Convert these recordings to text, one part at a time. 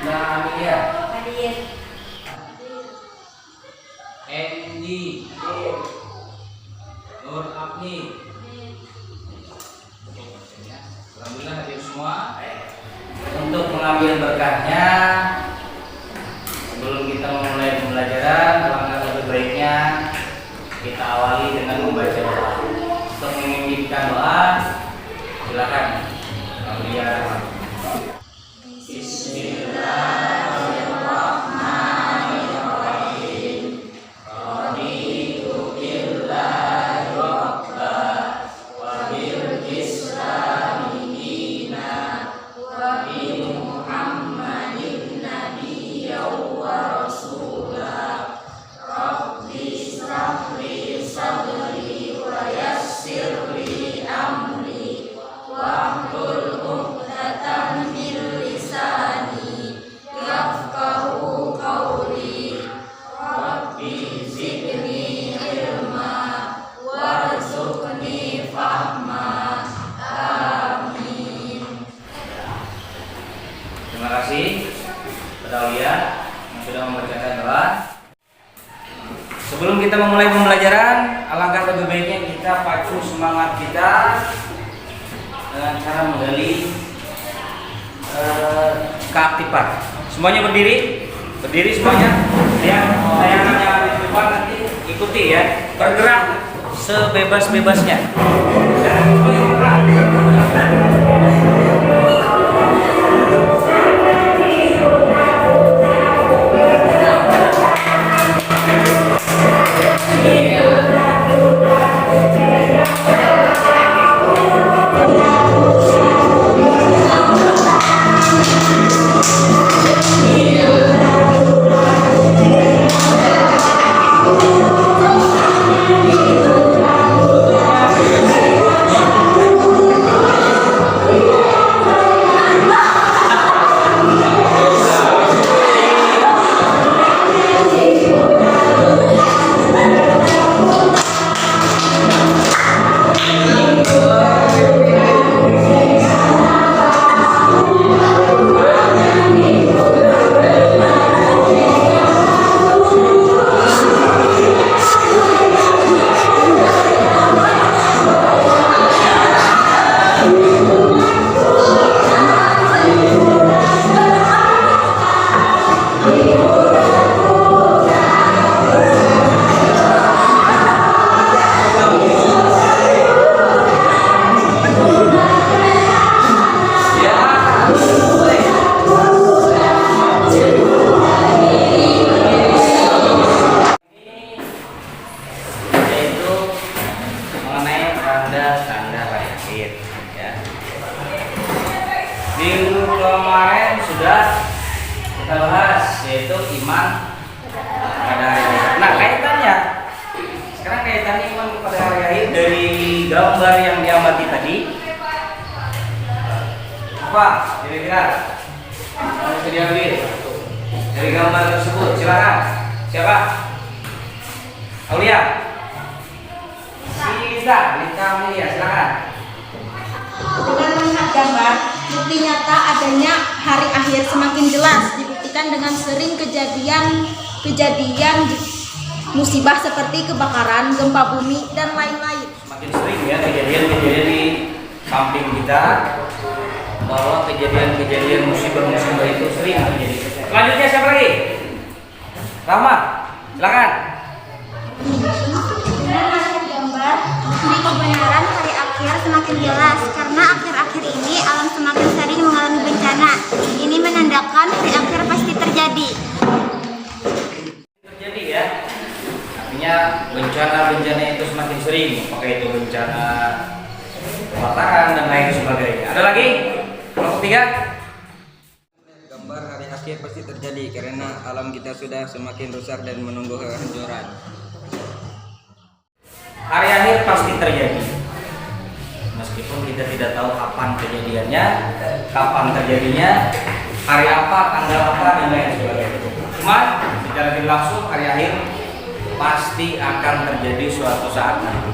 Nadia, Hadir. Endi, Nur Apni. Alhamdulillah hadir semua. Untuk mengambil berkahnya, sebelum kita memulai pembelajaran, alangkah lebih baiknya kita awali dengan membaca doa. Untuk mengirimkan doa, silakan. Alhamdulillah. Terima kasih kepada Aulia yang sudah membacakan doa. Sebelum kita memulai pembelajaran, alangkah lebih baiknya kita pacu semangat kita dengan cara menggali keaktifan. Semuanya berdiri, berdiri semuanya. Yang tayangannya di depan nanti ikuti ya, bergerak sebebas-bebasnya. Minggu kemarin sudah kita bahas, yaitu iman pada hari akhir. Nah, kaitannya sekarang kaitannya iman kepada hari akhir dari gambar yang diamati tadi apa kira-kira harus diambil dari gambar tersebut? Silakan. Siapa? Aulia. Lita Amelia, silakan. Dengan melihat gambar, bukti nyata adanya hari akhir semakin jelas dibuktikan dengan sering kejadian musibah seperti kebakaran, gempa bumi, dan lain-lain. Semakin sering ya kejadian-kejadian di samping kita, bahwa kejadian-kejadian musibah itu sering terjadi. Selanjutnya siapa lagi? Rahma, silakan. Dengan melihat gambar, bukti kebenaran hari akhir semakin jelas karena akhir-akhir ini alam semakin sering mengalami bencana. Ini menandakan hari akhir pasti terjadi. Terjadi ya. Artinya bencana-bencana itu semakin sering, apakah itu bencana kebakaran dan lain sebagainya. Ada lagi? Kelompok 3. Gambar hari akhir pasti terjadi karena alam kita sudah semakin rusak dan menunggu kehancuran. Hari akhir pasti terjadi. Meskipun kita tidak tahu kapan kejadiannya, kapan terjadinya, hari apa, tanggal apa, dan lain sebagainya. Cuma secara tidak langsung hari akhir pasti akan terjadi suatu saat nanti.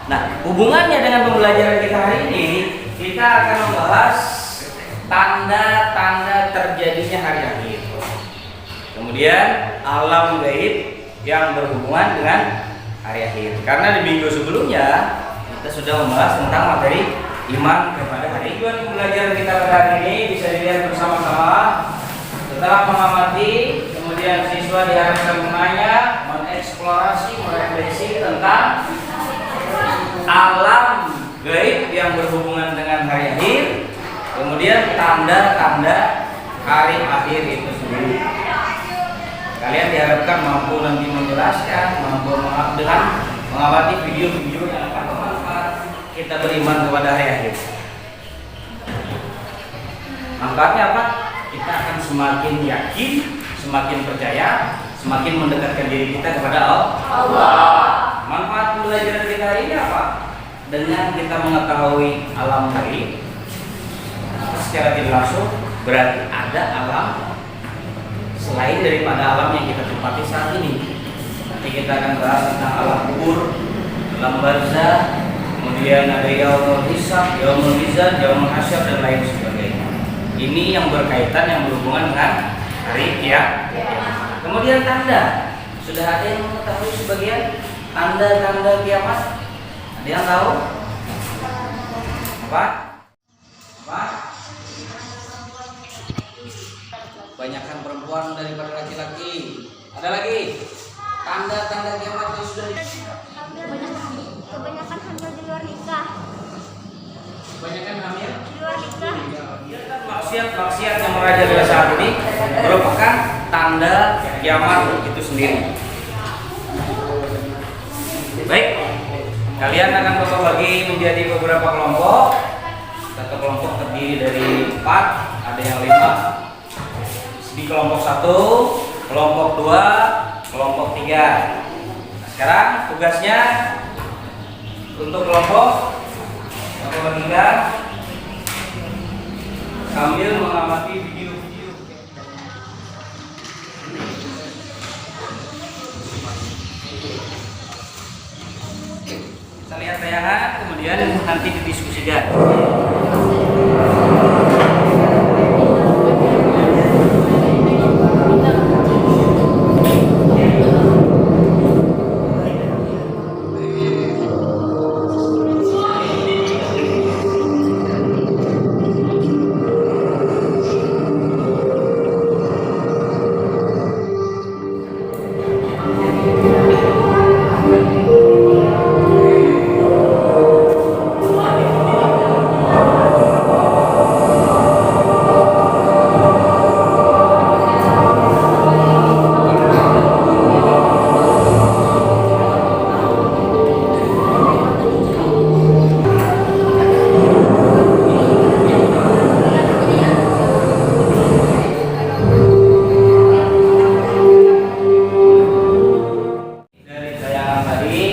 Nah, hubungannya dengan pembelajaran kita hari ini, kita akan membahas tanda-tanda terjadinya hari akhir. Kemudian alam gaib yang berhubungan dengan hari akhir. Karena di minggu sebelumnya kita sudah membahas tentang materi iman kepada hari. Tujuan pembelajaran kita pada hari ini bisa dilihat bersama-sama. Setelah mengamati, kemudian siswa diharapkan menanya, mengeksplorasi, merefleksi tentang alam gaib yang berhubungan dengan hari akhir. Kemudian tanda-tanda hari akhir itu sendiri. Kalian diharapkan mampu nanti menjelaskan, mampu dengan mengamati video-video yang akan bermanfaat kita beriman kepada hari akhir. Manfaatnya apa? Kita akan semakin yakin, semakin percaya, semakin mendekatkan diri kita kepada Allah. Manfaat pembelajaran kita hari ini apa? Dengan kita mengetahui alam gaib, secara tidak langsung berarti ada alam selain daripada alam yang kita tempati saat ini. Nanti kita akan bahas tentang alam kubur, alam barzah, kemudian ada yaumul hisab, yaumul mizan, yaumul hasyr dan lain sebagainya. Ini yang berkaitan, yang berhubungan dengan hari kiamat. Kemudian tanda, sudah ada yang mengetahui sebagian tanda-tanda kiamat? Ada yang tahu? Apa? Apa? Banyakan perempuan daripada laki-laki. Ada lagi tanda-tanda kiamat yang sudah Kebanyakan hamil di luar nikah. kebanyakan hamil Di luar nikah. maksiat yang merajalela saat ini merupakan tanda kiamat itu sendiri. Baik, kalian akan Bapak bagi menjadi beberapa kelompok. Satu kelompok terdiri dari 4, ada yang 5. Di kelompok 1, kelompok 2, kelompok 3. Nah, sekarang tugasnya untuk kelompok bagikan sambil mengamati video-video. Kita lihat tayangan, kemudian nanti didiskusikan.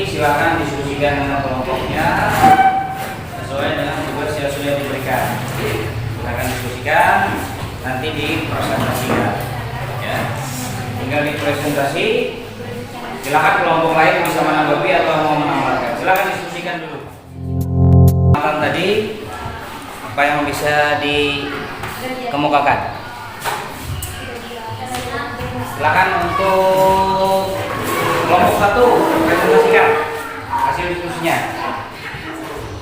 Silakan diskusikan dengan kelompoknya sesuai dengan tugas yang sudah diberikan. Silakan diskusikan, nanti dipresentasikan. Ya, tinggal dipresentasi. Silakan kelompok lain bisa menanggapi atau mau menambahkan. Silakan diskusikan dulu. Malam tadi apa yang bisa dikemukakan? Silakan untuk kelompok 1 presentasikan hasil diskusinya.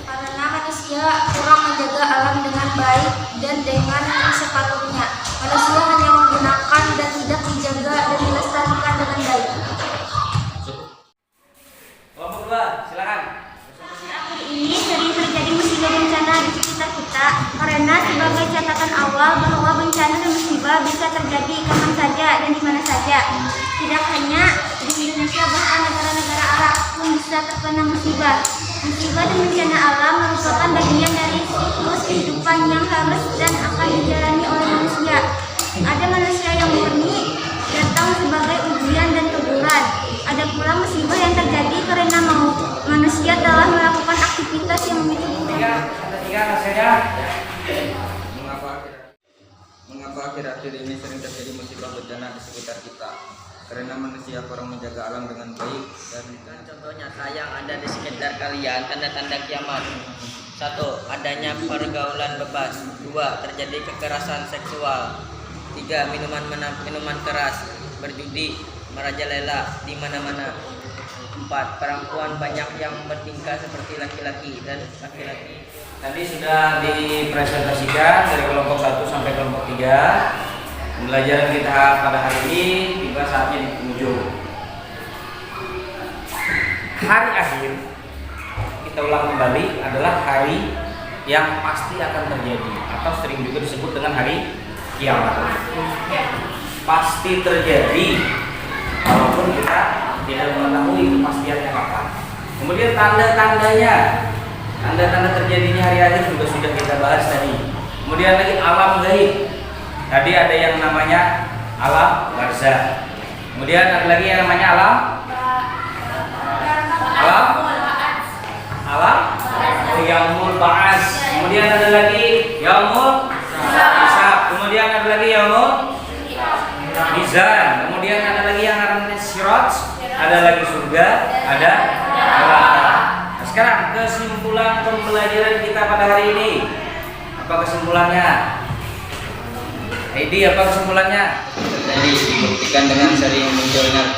Karena manusia kurang menjaga alam dengan baik dan dengan sepatutnya. Manusia hanya menggunakan dan tidak dijaga dan dilestarikan dengan baik. Kelompok 2, silakan. Akhir ini sering terjadi musibah bencana di sekitar kita karena sebagai catatan awal bahwa bencana dan musibah bisa terjadi kapan saja dan di mana saja. Tidak hanya di Indonesia, bahkan negara-negara Arab pun bisa terkena musibah. Musibah dan bencana alam merupakan bagian dari siklus kehidupan yang harus dan akan dijalani oleh manusia. Ada manusia yang murni datang sebagai ujian dan teguran. Ada pula musibah yang terjadi karena manusia telah melakukan aktivitas yang memiliki Mengapa akhir-akhir ini sering terjadi musibah bencana di sekitar kita? Karena manusia kurang menjaga alam dengan baik dan contoh nyata yang ada di sekitar kalian, tanda-tanda kiamat. 1. Adanya pergaulan bebas. 2. Terjadi kekerasan seksual. 3. Minuman keras, berjudi, merajalela di mana-mana. 4. Perempuan banyak yang bertingkah seperti laki-laki dan laki-laki. Tadi sudah dipresentasikan dari kelompok 1 sampai kelompok 3. Pembelajaran kita pada hari ini tiba saatnya di penghujung. Hari akhir, kita ulang kembali, adalah hari yang pasti akan terjadi atau sering juga disebut dengan hari kiamat. Pasti terjadi walaupun kita tidak mengetahui kepastiannya kapan. Kemudian tanda-tanda terjadinya hari akhir juga sudah kita bahas tadi. Kemudian lagi alam gaib. Tadi ada yang namanya alam barzah. Kemudian ada lagi yang namanya yaumul ba'ats. Kemudian ada lagi yaumul hisab. Kemudian ada lagi yaumul mizan. Kemudian ada lagi yang namanya sirat. Ada lagi surga, ada neraka. Nah, sekarang kesimpulan pembelajaran kita pada hari ini. Apa kesimpulannya? Ini apa kesimpulannya? Jadi dibuktikan dengan sering munculnya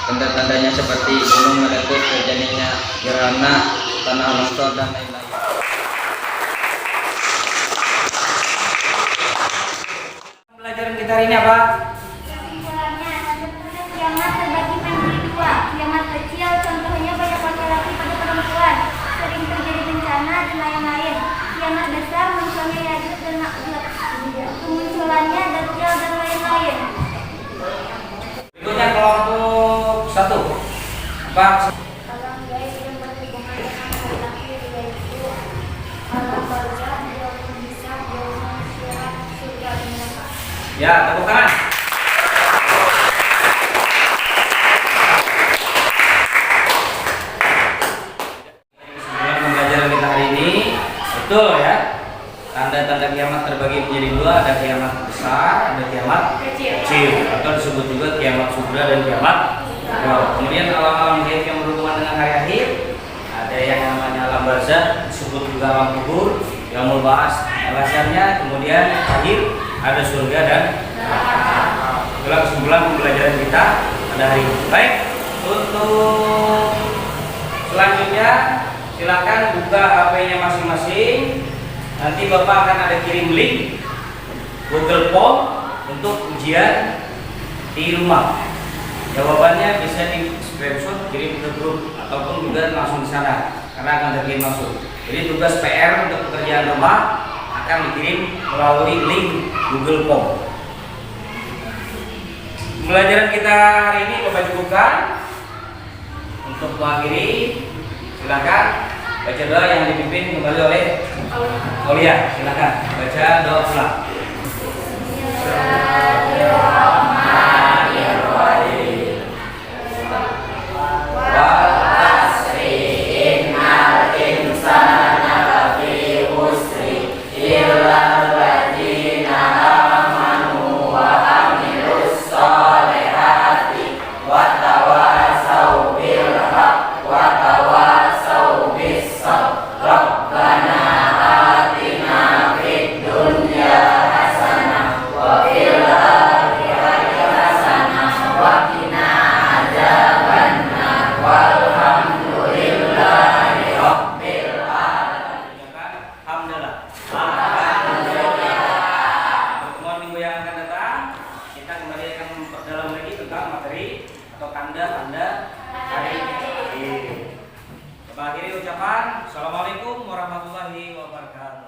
tanda-tandanya seperti gunung meletus, terjadinya gerhana, tanah longsor dan lain-lain. Pembelajaran kita hari ini apa? Kesimpulannya, tanda-tanda kiamat terbagi menjadi dua. Kiamat kecil, contohnya banyak laki-laki pada perempuan, sering terjadi bencana dan lain-lain. Kiamat besar, munculnya Ya'juj dan Ma'juj, kemunculannya Dajjal dan lain-lain. Berikutnya kelompok 1. Apa? Alam gaib yang berhubungan dengan hari akhir yaitu alam barzah, yaumul hisab, yaumul sirat, surga dan neraka. Ya, tepuk tangan. Kesimpulan pembelajaran kita hari ini, betul ya. Tanda-tanda kiamat terbagi menjadi dua, ada kiamat besar, ada kiamat kecil, atau disebut juga kiamat sugra dan kiamat kubra. Kemudian alam-alam gaib yang berhubungan dengan hari akhir, ada yang namanya alam barzah, disebut juga alam kubur, yaumul ba'ats, alasannya. Kemudian akhir ada surga dan neraka. Itulah kesimpulan pembelajaran kita pada hari ini. Baik, untuk selanjutnya silakan buka HP-nya masing-masing. Nanti Bapak akan ada kirim link Google Form untuk ujian di rumah. Jawabannya bisa di screenshot, kirim ke grup ataupun juga langsung di sana karena akan terkirim langsung. Jadi tugas PR untuk pekerjaan rumah akan dikirim melalui link Google Form. Pembelajaran kita hari ini Bapak cukupkan. Untuk mengakhiri, silakan baca doa yang dipimpin kembali oleh Aulia. Silakan baca doa pulang. Tanda-tanda hari ini. Akhiri ucapan, Assalamualaikum warahmatullahi wabarakatuh.